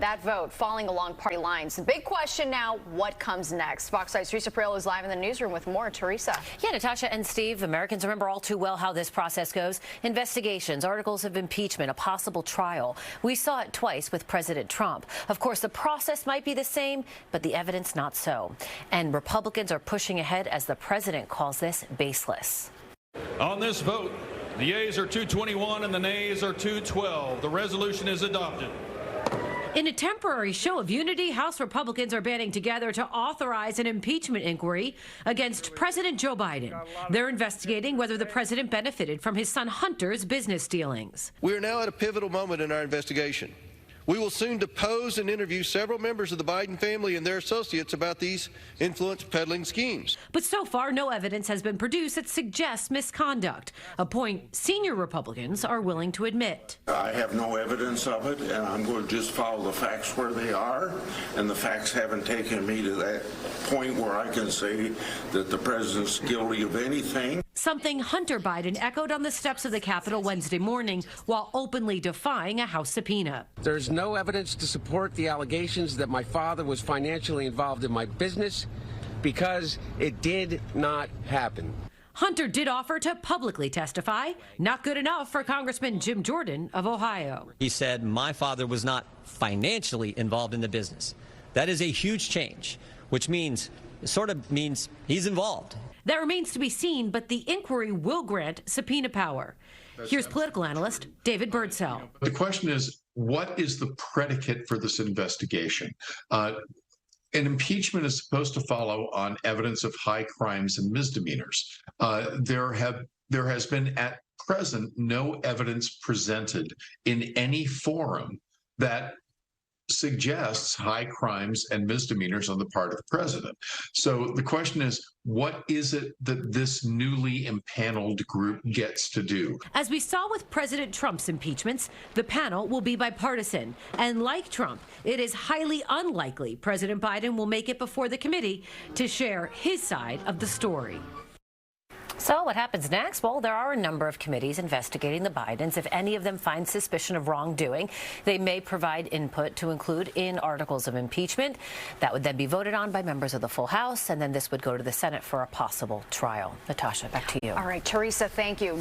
that vote falling along party lines. The big question now, what comes next? Fox 5's Teresa Pereira is live in the newsroom with more. Teresa. Yeah, Natasha and Steve, Americans remember all too well how this process goes. Investigations, articles of impeachment, a possible trial. We saw it twice with President Trump. Of course, the process might be the same, but the evidence not so. And Republicans are pushing ahead as the president calls this baseless. On this vote, the yeas are 221 and the nays are 212. The resolution is adopted. In a temporary show of unity, House Republicans are banding together to authorize an impeachment inquiry against President Joe Biden. They're investigating whether the president benefited from his son Hunter's business dealings. We are now at a pivotal moment in our investigation. We will soon depose and interview several members of the Biden family and their associates about these influence peddling schemes. But so far, no evidence has been produced that suggests misconduct, a point senior Republicans are willing to admit. I have no evidence of it, and I'm going to just follow the facts where they are, and the facts haven't taken me to that point where I can say that the president's guilty of anything. Something Hunter Biden echoed on the steps of the Capitol Wednesday morning while openly defying a House subpoena. There's no evidence to support the allegations that my father was financially involved in my business because it did not happen. Hunter did offer to publicly testify. Not good enough for Congressman Jim Jordan of Ohio. He said my father was not financially involved in the business. That is a huge change, which means he's involved. That remains to be seen, but the inquiry will grant subpoena power. Here's political analyst David Birdsell. The question is, what is the predicate for this investigation? An impeachment is supposed to follow on evidence of high crimes and misdemeanors. There has been at present no evidence presented in any forum that suggests high crimes and misdemeanors on the part of the president. So the question is, what is it that this newly impaneled group gets to do? As we saw with President Trump's impeachments, the panel will be bipartisan. And like Trump, it is highly unlikely President Biden will make it before the committee to share his side of the story. So what happens next? Well, there are a number of committees investigating the Bidens. If any of them find suspicion of wrongdoing, they may provide input to include in articles of impeachment. That would then be voted on by members of the full House, and then this would go to the Senate for a possible trial. Natasha, back to you. All right, Teresa, thank you.